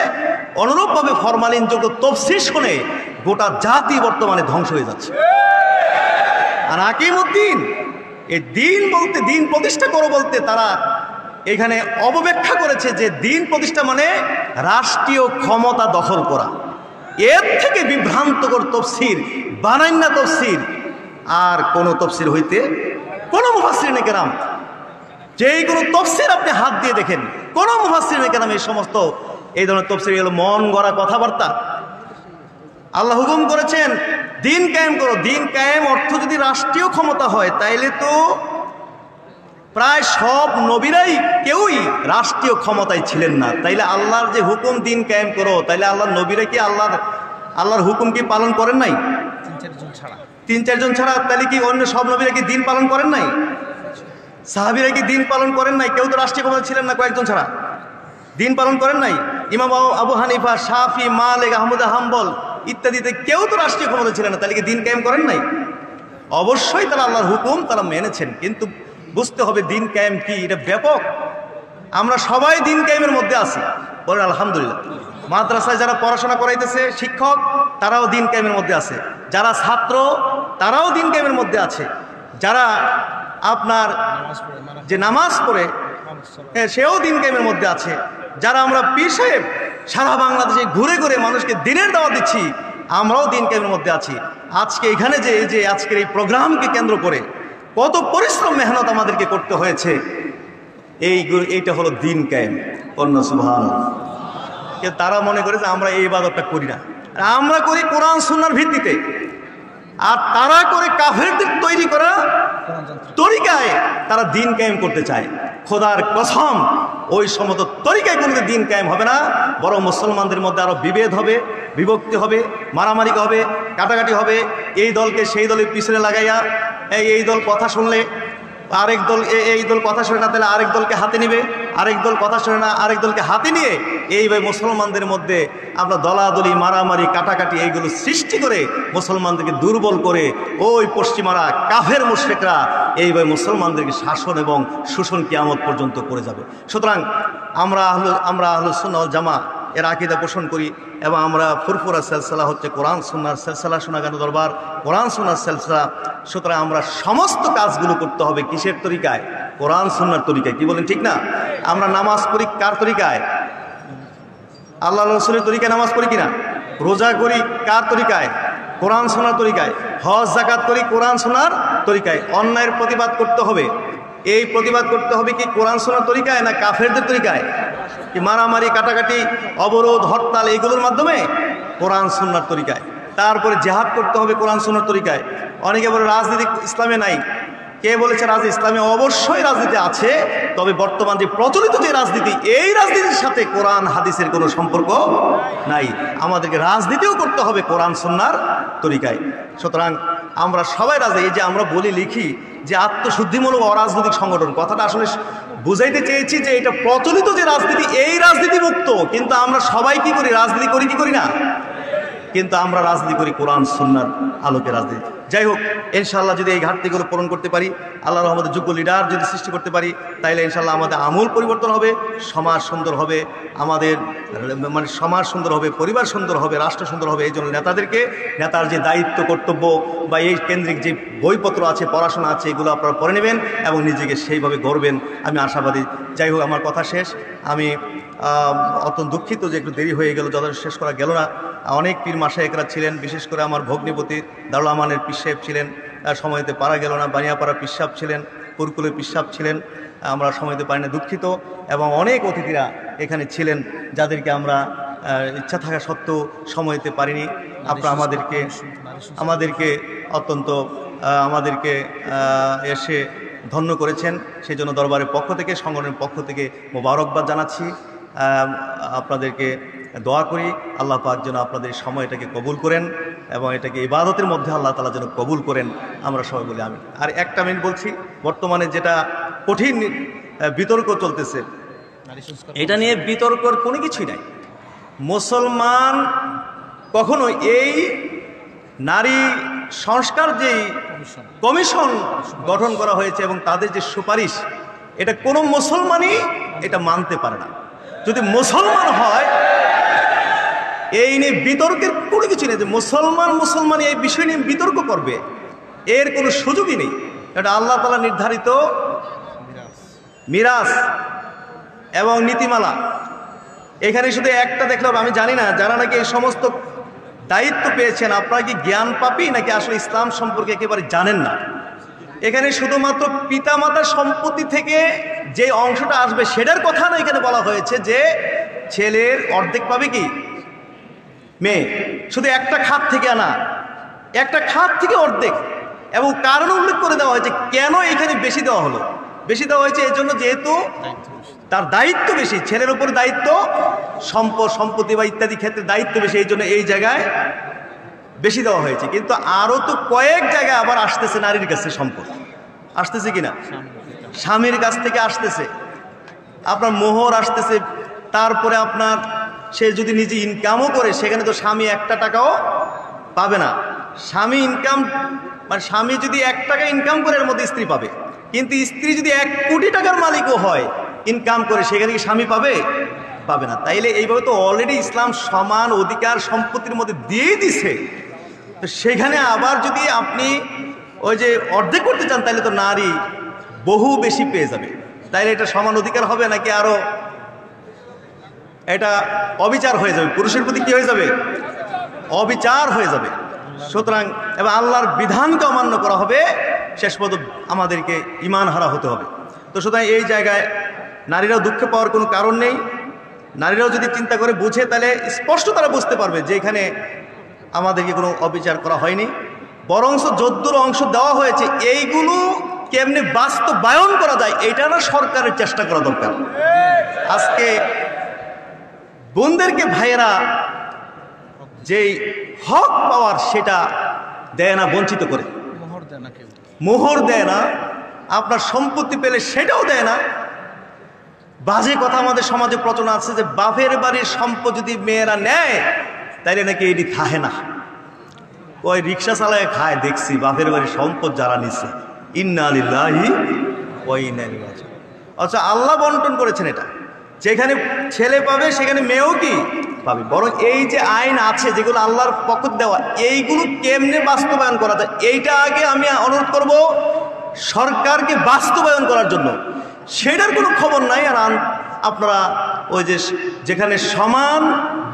Speaker 1: অনুরূপভাবে ফরমালিনযুক্ত তফসির শুনে গোটা জাতি বর্তমানে ধ্বংস হয়ে যাচ্ছে। আর আকিমুদ্দিন, এই দিন বলতে, দিন প্রতিষ্ঠা করো বলতে তারা এখানে অবব্যাখ্যা করেছে যে দিন প্রতিষ্ঠা মানে রাষ্ট্রীয় ক্ষমতা দখল করা। এর থেকে বিভ্রান্তকর তফসির, বানাইন্না তফসির আর কোনো তফসির হইতে কোনো মুফাসসিরিনে কেরাম, যেই কোনো তফসির আপনি হাত দিয়ে দেখেন, কোনো মুফাসসিরিনে কেরাম এই সমস্ত এই ধরনের তফসির হলো মন গড়া কথাবার্তা। আল্লাহ হুকুম করেছেন দিন কায়েম করো। দিন কায়েম অর্থ যদি রাষ্ট্রীয় ক্ষমতা হয়, তাইলে তো প্রায় সব নবীরাই কেউই রাষ্ট্রীয় ক্ষমতায় ছিলেন না। তাইলে আল্লাহর যে হুকুম দিন কায়েম করো, তাইলে আল্লাহর নবীরা কি আল্লাহর হুকুম কি পালন করেন নাই? 3-4 জন ছাড়া। তাহলে কি অন্য সব নবীরা কি দিন পালন করেন নাই? সাহাবীরা কি দিন পালন করেন নাই? কেউ তো রাষ্ট্রীয় ক্ষমতা ছিলেন না, কয়েকজন ছাড়া দিন পালন করেন নাই। ইমাম আবু হানিফা, শাফি, মালিক, আহমদ হাম্বল ইত্যাদিতে কেউ তো রাষ্ট্রীয় ক্ষমতা ছিলেন না, তাহলে কি দিন কায়েম করেন নাই? অবশ্যই তারা আল্লাহর হুকুম তারা মেনেছেন, কিন্তু বুঝতে হবে দিন কায়েম কি, এটা ব্যাপক। আমরা সবাই দিন কায়েমের মধ্যে আছি, বলেন আলহামদুলিল্লাহ। মাদ্রাসায় যারা পড়াশোনা করাইতেছে শিক্ষক, তারাও দিন কায়েমের মধ্যে আছে। যারা ছাত্র, তারাও দিন কায়েমের মধ্যে আছে। যারা আপনার যে নামাজ পড়ে, সেও দিন কায়েমের মধ্যে আছে। যারা আমরা পীর সাহেব সারা বাংলাদেশে ঘুরে ঘুরে মানুষকে দিনের দাওয়াত দিচ্ছি, আমরাও দিন কায়েমের মধ্যে আছি। আজকে এখানে যে আজকের এই প্রোগ্রামকে কেন্দ্র করে কত পরিশ্রম মেহনত আমাদেরকে করতে হয়েছে, এইটা হলো দিন কায়েম। অন্য সুবহানাল্লাহ। তারা মনে করে যে আমরা এই ইবাদতটা করি না, আমরা করি কোরআন সুন্নাহর ভিত্তিতে, আর তারা করে কাফেরদের তৈরি করা তরিকায় তারা দিন কায়েম করতে চায়। খোদার কসম, ওই সমস্ত তরিকায় কোনো দিন কায়েম হবে না, বরং মুসলমানদের মধ্যে আরো বিভেদ হবে, বিভক্তি হবে, মারামারি হবে, কাটাকাটি হবে। এই দলকে সেই দলের পিছনে লাগাইয়া এই দল কথা শুনলে আরেক দল, এই দল কথা শোনে না তাহলে আরেক দলকে হাতে নিবে, আরেক দল কথা শোনে না আরেক দলকে হাতে নিয়ে এইভাবে মুসলমানদের মধ্যে আমরা দলাদলি, মারামারি, কাটাকাটি এইগুলো সৃষ্টি করে মুসলমানদেরকে দুর্বল করে ওই পশ্চিমারা কাফের মুশরিকরা এইভাবে মুসলমানদেরকে শাসন এবং শোষণ কিয়ামত পর্যন্ত করে যাবে। সুতরাং আমরা আহলুস সুন্নাহ ওয়াল জামাত এর আকীদা পোষণ করি, এবং আমরা ফুরফুরা সিলসিলা হচ্ছে কোরআন সুন্নাহর সিলসিলা, সোনাগানো দরবার কোরআন সুন্নাহর সিলসিলা। সুতরাং আমরা সমস্ত কাজগুলো করতে হবে কিসের তরিকায়? কোরআন সুন্নাহর তরিকায়। কি বলেন, ঠিক না? আমরা নামাজ পড়ি কার তরিকায়? আল্লাহ রাসূলের তরিকায় নামাজ পড়ি কিনা? রোজা করি কার তরিকায়? কোরআন সুন্নাহর তরিকায়। হজ যাকাত করি কোরআন সুন্নাহর তরিকায়। অন্যায়ের প্রতিবাদ করতে হবে, এই প্রতিবাদ করতে হবে কি কোরআন সুন্নাহর তরিকায় না কাফেরদের তরিকায়? কি মারামারি, কাটাকাটি, অবরোধ, হরতাল এইগুলোর মাধ্যমে? কোরআন সুন্নাহর তরিকায়, তারপরে জিহাদ করতে হবে কোরআন সুন্নাহর তরিকায়। অনেকে বলে রাজনীতি ইসলামে নাই। কে বলেছে রাজনীতি ইসলামে? অবশ্যই রাজনীতি আছে, তবে বর্তমান যে প্রচলিত যে রাজনীতি, এই রাজনীতির সাথে কোরআন হাদিসের কোনো সম্পর্ক নাই। আমাদেরকে রাজনীতিও করতে হবে কোরআন সুন্নাহর তরিকায়। সুতরাং আমরা সবাই রাজি। এই যে আমরা বলি লিখি যে আত্মশুদ্ধিমূলক অরাজনৈতিক সংগঠন, কথাটা আসলে বুঝাইতে চেয়েছি যে এটা প্রচলিত যে রাজনীতি, এই রাজনীতি মুক্ত, কিন্তু আমরা সবাই কি করি? রাজনীতি করি কি করি না? কিন্তু আমরা রাজনীতি করি কোরআন সুন্নাহর আলোকে রাজনীতি। যাই হোক, ইনশাআল্লাহ যদি এই ঘাটতিগুলো পূরণ করতে পারি, আল্লাহ রহমতের যোগ্য লিডার যদি সৃষ্টি করতে পারি, তাইলে ইনশাআল্লাহ আমাদের আমূল পরিবর্তন হবে, সমাজ সুন্দর হবে, আমাদের মানে সমাজ সুন্দর হবে, পরিবার সুন্দর হবে, রাষ্ট্র সুন্দর হবে। এই জন্য নেতার যে দায়িত্ব কর্তব্য বা এই কেন্দ্রিক যে বইপত্র আছে, পড়াশোনা আছে, এগুলো আপনারা পড়ে নেবেন এবং নিজেকে সেইভাবে গড়বেন, আমি আশাবাদী। যাই হোক, আমার কথা শেষ। আমি অত্যন্ত দুঃখিত যে একটু দেরি হয়ে গেল, যথেষ্ট শেষ করা গেল না। অনেক পীর মাশায়েখরা ছিলেন, বিশেষ করে আমার ভগ্নিপতি দারুল আমানের পীর সাহেব ছিলেন, সময়তে পারা গেল না। বানিয়াপাড়া পীর সাহেব ছিলেন, পুরকুলের পীর সাহেব ছিলেন, আমরা সময়তে পারি না, দুঃখিত। এবং অনেক অতিথিরা এখানে ছিলেন যাদেরকে আমরা ইচ্ছা থাকা সত্ত্বেও সময়তে পারিনি। আপনারা আমাদেরকে অত্যন্ত আমাদেরকে এসে ধন্য করেছেন, সেই জন্য দরবারের পক্ষ থেকে, সংগঠনের পক্ষ থেকে মোবারকবাদ জানাচ্ছি। আপনাদেরকে দোয়া করি আল্লাহ পাক যেন আপনাদের সময়টাকে কবুল করেন এবং এটাকে ইবাদতের মধ্যে আল্লাহ তাআলা যেন কবুল করেন, আমরা সবাই বলি আমিন। আর একটা মিনিট বলছি, বর্তমানে যেটা কঠিন বিতর্ক চলতেছে, এটা নিয়ে বিতর্কর কোনো কিছুই নাই। মুসলমান কখনো এই নারী সংস্কার যেই কমিশন গঠন করা হয়েছে এবং তাদের যে সুপারিশ, এটা কোনো মুসলমানই এটা মানতে পারে না। যদি মুসলমান হয়, এই নিয়ে বিতর্কের কোনো কিছু নেই যে মুসলমান এই বিষয় নিয়ে বিতর্ক করবে, এর কোনো সুযোগই নেই। এটা আল্লাহ তাআলা নির্ধারিত মিরাস এবং নীতিমালা। এখানে শুধু একটা দেখলাম, আমি জানি না যারা নাকি এই সমস্ত দায়িত্ব পেয়েছেন, আপনারা কি জ্ঞান পাপী নাকি আসলে ইসলাম সম্পর্কে একেবারে জানেন না? এখানে শুধুমাত্র পিতামাতার সম্পত্তি থেকে যে অংশটা আসবে সেটার কথা না এখানে বলা হয়েছে যে ছেলের অর্ধেক পাবে কি মেয়ে, শুধু একটা খাত থেকে আনা, একটা খাত থেকে অর্ধেক। এবং কারণ উল্লেখ করে দেওয়া হয়েছে কেন এখানে বেশি দেওয়া হলো। বেশি দেওয়া হয়েছে এই জন্য যেহেতু তার দায়িত্ব বেশি, ছেলের উপর দায়িত্ব, সম্পত্তি বা ইত্যাদি ক্ষেত্রে দায়িত্ব বেশি, এই জন্য এই জায়গায় বেশি দেওয়া হয়েছে। কিন্তু আরও তো কয়েক জায়গায় আবার আসতেছে নারীর কাছে সম্পদ, আসতেছে কিনা, স্বামীর কাছ থেকে আসতেছে, আপনার মোহর আসতেছে, তারপরে আপনার সে যদি নিজে ইনকামও করে সেখানে তো স্বামী একটা টাকাও পাবে না। স্বামী ইনকাম মানে স্বামী যদি 1 টাকা ইনকাম করে এর মধ্যে স্ত্রী পাবে, কিন্তু স্ত্রী যদি 1 কোটি টাকার মালিকও হয় ইনকাম করে, সেখানে কি স্বামী পাবে না। তাইলে এইভাবে তো অলরেডি ইসলাম সমান অধিকার সম্পত্তির মধ্যে দিয়ে দিছে, তো সেখানে আবার যদি আপনি ওই যে অর্ধেক করতে চান তাহলে তো নারী বহু বেশি পেয়ে যাবে। তাইলে এটা সমান অধিকার হবে নাকি আরো এটা অবিচার হয়ে যাবে, পুরুষের প্রতি কি হয়ে যাবে, অবিচার হয়ে যাবে। সুতরাং এবং আল্লাহর বিধানকে অমান্য করা হবে, শেষ পর্যন্ত আমাদেরকে ঈমান হারা হতে হবে। তো সুতরাং এই জায়গায় নারীরাও দুঃখ পাওয়ার কোনো কারণ নেই। নারীরাও যদি চিন্তা করে বুঝে তাহলে স্পষ্ট তারা বুঝতে পারবে যে এখানে আমাদেরকে কোনো অবিচার করা হয়নি, বরঞ্চ যদ্দূর অংশ দেওয়া হয়েছে এইগুলো কেমনি বাস্তবায়ন করা যায় এটা না সরকারের চেষ্টা করা দরকার। আজকে বোনদেরকে ভাইয়েরা যেই হক পাওয়ার সেটা দেয় না, বঞ্চিত করে, মোহর দেয় না, আপনার সম্পত্তি পেলে সেটাও দেয় না। বাজে কথা আমাদের সমাজে প্রচলন আছে যে বাপের বাড়ির সম্পদ যদি মেয়েরা নেয় তাইলে নাকি এটি থাহে না। ওই রিক্সা চালায় খায় দেখছি বাপের বাড়ির সম্পদ যারা নিচ্ছে, ইন্না লিল্লাহি ওয়া ইন্না ইলাইহি রাজিউন। আচ্ছা, আল্লাহ বন্টন করেছেন এটা, যেখানে ছেলে পাবে সেখানে মেয়েও কি পাবে। বরং এই যে আইন আছে যেগুলো আল্লাহর পক্ষ দেওয়া, এইগুলো কেমনে বাস্তবায়ন করা যায় এইটা আগে আমি অনুরোধ করব সরকারকে বাস্তবায়ন করার জন্য। সেটার কোনো খবর নাই। আর আপনারা ওই যে যেখানে সমান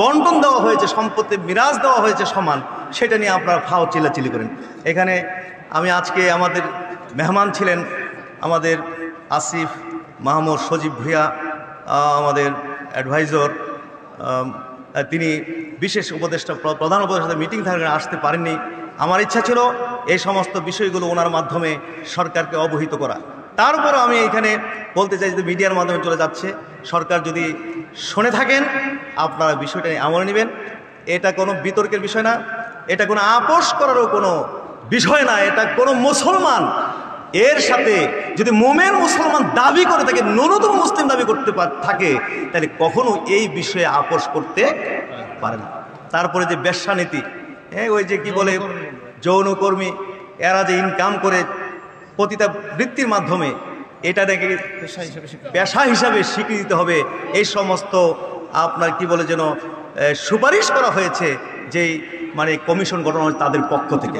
Speaker 1: বন্টন দেওয়া হয়েছে, সম্পত্তি মিরাজ দেওয়া হয়েছে সমান, সেটা নিয়ে আপনারা ফাও চিল্লাচিল্লি করেন। এখানে আমি আজকে আমাদের মেহমান ছিলেন আমাদের আসিফ মাহমুদ, সজীব ভূঁইয়া, আমাদের অ্যাডভাইজর তিনি বিশেষ উপদেষ্টা প্রধান উপদেষ্টা মিটিং থাকার আসতে পারেননি। আমার ইচ্ছা ছিল এই সমস্ত বিষয়গুলো ওনার মাধ্যমে সরকারকে অবহিত করা। তারপরও আমি এখানে বলতে চাই যে মিডিয়ার মাধ্যমে চলে যাচ্ছে, সরকার যদি শুনে থাকেন আপনারা বিষয়টা নিয়ে আমলে নেবেন। এটা কোনো বিতর্কের বিষয় না, এটা কোনো আপোষ করারও কোনো বিষয় না। এটা কোনো মুসলমান এর সাথে যদি মোমেন মুসলমান দাবি করে থাকে, ন্যূনতম মুসলিম দাবি করতে থাকে, তাহলে কখনো এই বিষয়ে আপোষ করতে পারে না। তারপরে যে বেশ্যানীতি, ওই যে কি বলে যৌনকর্মী, এরা যে ইনকাম করে পতিতা বৃত্তির মাধ্যমে, এটা নাকি পেশা হিসাবে স্বীকৃতি দিতে হবে, এই সমস্ত আপনার কি বলে যেন সুপারিশ করা হয়েছে যেই মানে কমিশন গঠন হয়েছে তাদের পক্ষ থেকে।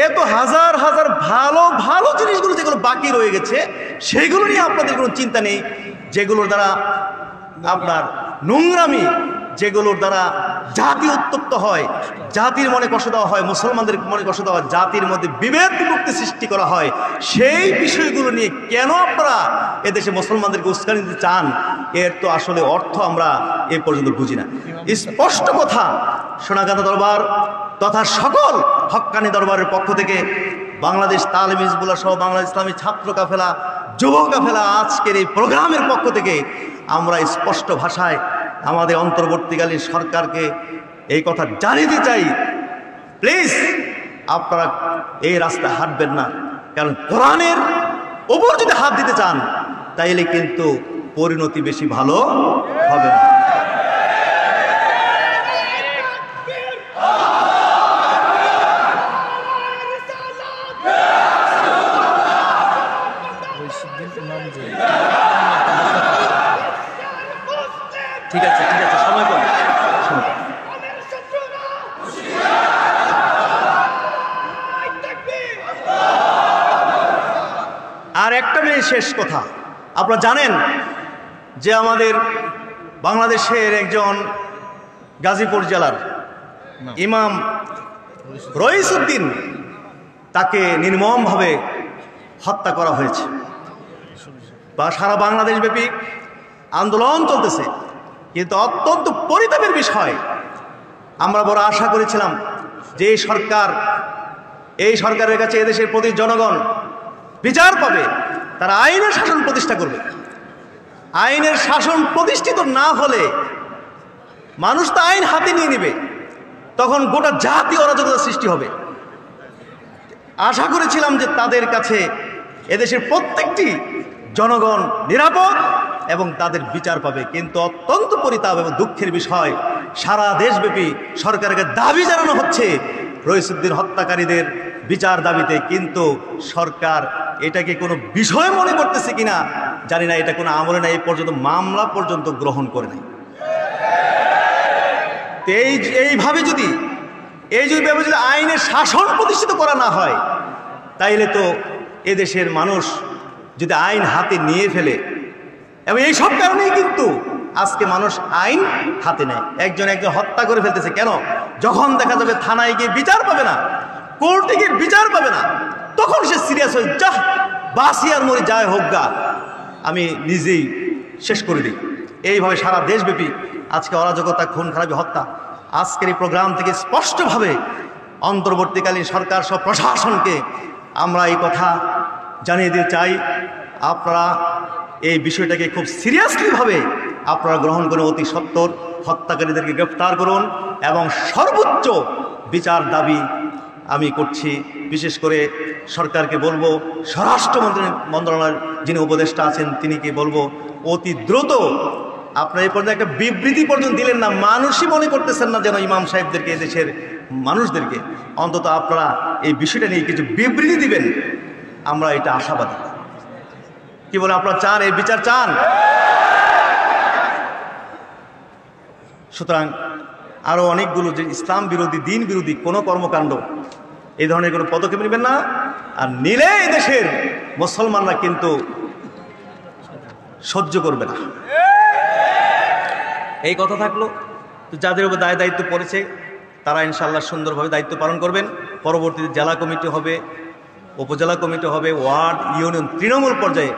Speaker 1: এত হাজার হাজার ভালো ভালো জিনিসগুলো যেগুলো বাকি রয়ে গেছে সেইগুলো নিয়ে আপনাদের কোনো চিন্তা নেই, যেগুলোর দ্বারা আপনার নোংরামি, যেগুলোর দ্বারা জাতি উত্তপ্ত হয়, জাতির মনে কষ্ট দেওয়া হয়, মুসলমানদের মনে কষ্ট দেওয়া হয়, জাতির মধ্যে বিভেদ বিভক্তি সৃষ্টি করা হয়, সেই বিষয়গুলো নিয়ে কেন আপনারা এদেশে মুসলমানদেরকে উস্কানি দিতে চান? এর তো আসলে অর্থ আমরা এ পর্যন্ত বুঝি না। স্পষ্ট কথা, সোনাকান্দা দরবার তথা সকল হক্কানি দরবারের পক্ষ থেকে বাংলাদেশ তালিম হিজবুল্লাহ সহ বাংলাদেশ ইসলামী ছাত্র কাফেলা, যুব কাফেলা আজকের এই প্রোগ্রামের পক্ষ থেকে আমরা স্পষ্ট ভাষায় আমাদের অন্তর্বর্তীকালীন সরকারকে এই কথা জানিয়ে চাই, প্লিজ আপনারা এই রাস্তায় হাঁটবেন না। কারণ কোরআনের ওপর যদি হাত দিতে চান তাইলে কিন্তু পরিণতি বেশি ভালো হবে না। ঠিক আছে, ঠিক আছে, সময় কম। আর একটা মিনিট শেষ কথা, আপনারা জানেন যে আমাদের বাংলাদেশের একজন গাজীপুর জেলার ইমাম রইসউদ্দিন, তাকে নির্মমভাবে হত্যা করা হয়েছে বা সারা বাংলাদেশ ব্যাপী আন্দোলন চলতেছে। কিন্তু অত্যন্ত পরিতাপের বিষয়, আমরা বড় আশা করেছিলাম যে এই সরকারের কাছে এদেশের প্রতি জনগণ বিচার পাবে, তারা আইনের শাসন প্রতিষ্ঠা করবে। আইনের শাসন প্রতিষ্ঠিত না হলে মানুষ তো আইন হাতে নিয়ে নেবে, তখন গোটা জাতি অরাজকতার সৃষ্টি হবে। আশা করেছিলাম যে তাদের কাছে এদেশের প্রত্যেকটি জনগণ নিরাপদ এবং তাদের বিচার পাবে। কিন্তু অত্যন্ত পরিতাপ এবং দুঃখের বিষয়, সারা দেশব্যাপী সরকারকে দাবি জানানো হচ্ছে রইসউদ্দিন হত্যাকারীদের বিচার দাবিতে, কিন্তু সরকার এটাকে কোনো বিষয় মনে করতেছে কিনা জানি না, এটা কোনো আমলে না, এই পর্যন্ত মামলা পর্যন্ত গ্রহণ করে নাই। এইভাবে যদি আইনের শাসন প্রতিষ্ঠিত করা না হয়, তাইলে তো এদেশের মানুষ যদি আইন হাতে নিয়ে ফেলে, এবং এই সব কারণেই কিন্তু আজকে মানুষ আইন হাতে নেয়। একজন হত্যা করে ফেলতেছে কেন? যখন দেখা যাবে থানায় গিয়ে বিচার পাবে না, কোর্টে গিয়ে বিচার পাবে না, তখন সে সিরিয়াস হয়ে যাহ বাসি আর মরি যায় হোক গা, আমি নিজেই শেষ করে দিই। এইভাবে সারা দেশব্যাপী আজকে অরাজকতা, খুন খারাপি, হত্যা। আজকের এই প্রোগ্রাম থেকে স্পষ্টভাবে অন্তর্বর্তীকালীন সরকার সব প্রশাসনকে আমরা এই কথা জানিয়ে দিতে চাই, আপনারা এই বিষয়টাকে খুব সিরিয়াসলিভাবে আপনারা গ্রহণ করুন, অতি সত্বর হত্যাকারীদেরকে গ্রেফতার করুন এবং সর্বোচ্চ বিচার দাবি আমি করছি। বিশেষ করে সরকারকে বলবো, স্বরাষ্ট্র মন্ত্রণালয়ের যিনি উপদেষ্টা আছেন তিনিকে বলবো, অতি দ্রুত আপনারা এই পর্যন্ত একটা বিবৃতি পর্যন্ত দিলেন না, মানুষই মনে করতেছেন না যেন ইমাম সাহেবদেরকে, এদেশের মানুষদেরকে অন্তত আপনারা এই বিষয়টা নিয়ে কিছু বিবৃতি দিবেন, আমরা এটা আশাবাদী। কি বলে আপনারা চান, এই বিচার চান? সুতরাং আরো অনেকগুলো যে ইসলাম বিরোধী, দিন বিরোধী কোনো কর্মকাণ্ড, এই ধরনের কোনো পদক্ষেপ নেবেন না, আর নিলে এই দেশের মুসলমানরা কিন্তু সহ্য করবে না। এই কথা থাকলো। তো যাদের উপর দায়িত্ব পড়েছে তারা ইনশাআল্লাহ সুন্দরভাবে দায়িত্ব পালন করবেন। পরবর্তীতে জেলা কমিটি হবে, উপজেলা কমিটি হবে, ওয়ার্ড, ইউনিয়ন, তৃণমূল পর্যায়ে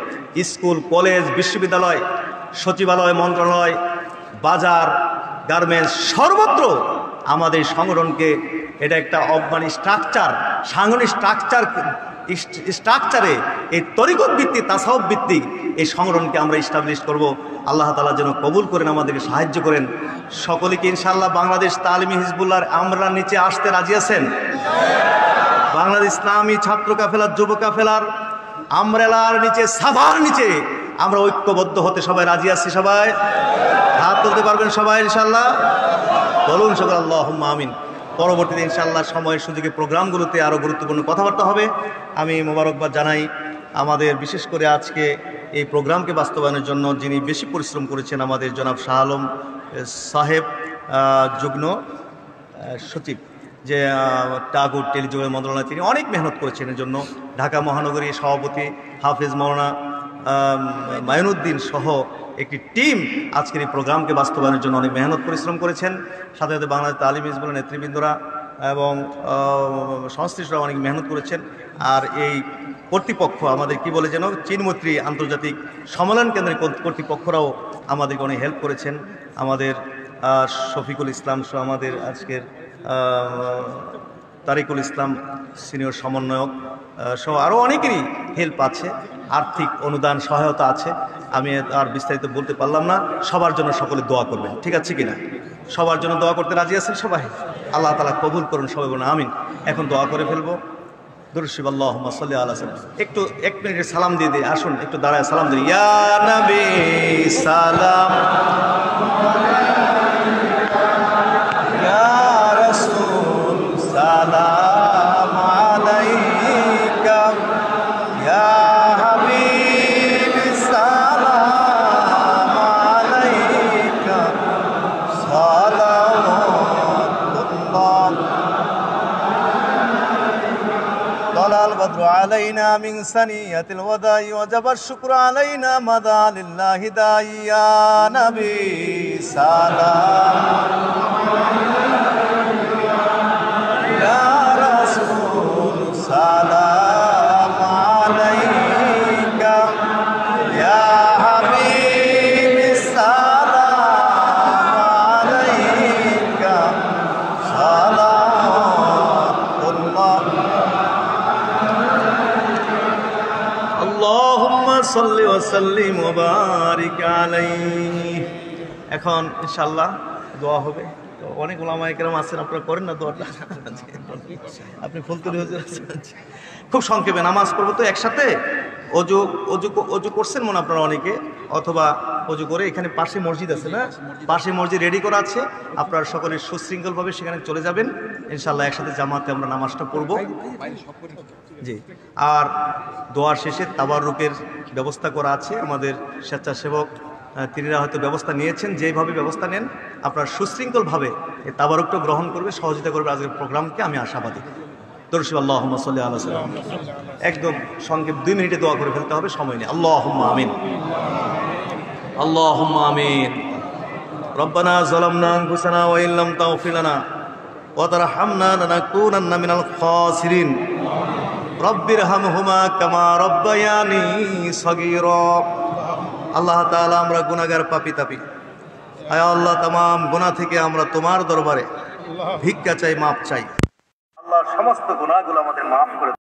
Speaker 1: স্কুল, কলেজ, বিশ্ববিদ্যালয়, সচিবালয়, মন্ত্রণালয়, বাজার, গার্মেন্টস, সর্বত্র আমাদের সংগঠনকে এটা একটা স্ট্রাকচার, সাংগঠনিক স্ট্রাকচারে এই তরিকত ভিত্তিক, তাসাউফ ভিত্তিক এই সংগঠনকে আমরা ইস্টাবলিশ করব। আল্লাহ তাআলা যেন কবুল করেন, আমাদেরকে সাহায্য করেন। সকলেকে ইনশাআল্লাহ বাংলাদেশ তালিমি হিজবুল্লাহর আমরা নিচে আসতে রাজি আছেন? বাংলাদেশ ইসলামী ছাত্র কাফেলার, যুব কাফেলার আমরেলার নিচে, সাভার নিচে আমরা ঐক্যবদ্ধ হতে সবাই রাজি আছি? সবাই হাত তুলতে পারবেন সবাই ইনশাআল্লাহ? বলুন সকল আল্লাহুম্মা আমিন। পরবর্তীতে ইনশাআল্লাহ সময়ের সুযোগে প্রোগ্রামগুলোতে আরও গুরুত্বপূর্ণ কথাবার্তা হবে। আমি মোবারকবাদ জানাই আমাদের, বিশেষ করে আজকে এই প্রোগ্রামকে বাস্তবায়নের জন্য যিনি বেশি পরিশ্রম করেছেন, আমাদের জনাব শাহ আলম সাহেব, যুগ্ম সচিব, যে টাগুর টেলিযোগাযোগ মন্ত্রণালয়, তিনি অনেক মেহনত করেছেন এর জন্য। ঢাকা মহানগরী সভাপতি হাফেজ মাওলানা মাইনুদ্দিন সহ একটি টিম আজকের এই প্রোগ্রামকে বাস্তবায়নের জন্য অনেক মেহনত পরিশ্রম করেছেন। সাথে সাথে বাংলাদেশ তালিম হিজবুলের নেতৃবৃন্দরা এবং সংশ্লিষ্টরা অনেক মেহনত করেছেন। আর এই কর্তৃপক্ষ আমাদের কি বলে যেন, চীনমৈত্রী আন্তর্জাতিক সম্মেলন কেন্দ্রের কর্তৃপক্ষরাও আমাদেরকে অনেক হেল্প করেছেন। আমাদের শফিকুল ইসলাম সহ আমাদের আজকের তারিকুল ইসলাম সিনিয়র সমন্বয়ক সহ আরও অনেকেরই হেল্প আছে, আর্থিক অনুদান সহায়তা আছে। আমি আর বিস্তারিত বলতে পারলাম না। সবার জন্য সকলে দোয়া করবেন, ঠিক আছে কিনা? সবার জন্য দোয়া করতে রাজি আছেন সবাই? আল্লাহ তাআলা কবুল করুন সবাই, বলুন আমিন। এখন দোয়া করে ফেলবো। দুরূদ শরীফ আল্লাহুম্মা সাল্লি আলা সাল্লাম। একটু 1 মিনিটের সালাম দিয়ে দিই, আসুন একটু দাঁড়ায় সালাম দিই। ইয়া নবী সালাম, ইয়া রাসূল সালাম আলাইকা, ইয়া হাবিব সালাম আলাইকা, সালাওয়াতুল্লাহ। طلع البدر علينا من ثنية الوداع وجب الشكر علينا مدى لله داعي. يا نبي سلام، يا رسول سلام عليك، يا حبيب سلام عليك، صلوات الله اللهم صل وسلم وبارك عليه। এখন ইনশাআল্লাহ দোয়া হবে। তো অনেক ওলামায়ে কেরাম আছেন, আপনারা করেন না দোয়াটা? আপনি ফুলতুলি হুজুর আছেন। খুব সংক্ষেপে নামাজ পড়বো তো একসাথে। অজু করছেন মনে আপনারা অনেকে, অথবা অজু করে এখানে পাশে মসজিদ আছে না, পাশে মসজিদ রেডি করা আছে। আপনারা সকলে সুশৃঙ্খলভাবে সেখানে চলে যাবেন ইনশাআল্লাহ। একসাথে জামাতে আমরা নামাজটা পড়বো। জি, আর দোয়ার শেষে তাবাররুকের ব্যবস্থা করা আছে। আমাদের স্বেচ্ছাসেবক তিনিরা হয়তো ব্যবস্থা নিয়েছেন। যেভাবে ব্যবস্থা নেন আপনারা সুশৃঙ্খলভাবে এই তাবারুকটা গ্রহণ করবে, সহযোগিতা করবে আজকের প্রোগ্রামকে, আমি আশাবাদী। দুরূদ শরীফ আল্লাহুম্মা সাল্লি আলা সাল্লাম। একদম সংক্ষেপ 2 মিনিটে দোয়া করে ফেলতে হবে, সময় নেই। আল্লাহুম্মা আমিন, আল্লাহুম্মা আমিন। রব্বানা যালামনা আনফুসানা ওয়া ইল্লাম তাগফির লানা ওয়া তারহামনা লানাকুনান্না মিনাল খাসিরিন। রব্বিরহামহুমা কামা রব্বায়ানি সগীরা। আল্লাহ তাআলা, আমরা গুনাহগার পাপী তাপী, আয় আল্লাহ, तमाम গুনাহ থেকে আমরা তোমার দরবারে ভিক্ষা চাই, মাপ চাই। আল্লাহ সমস্ত গুনাহগুলো আমাদের মাফ করে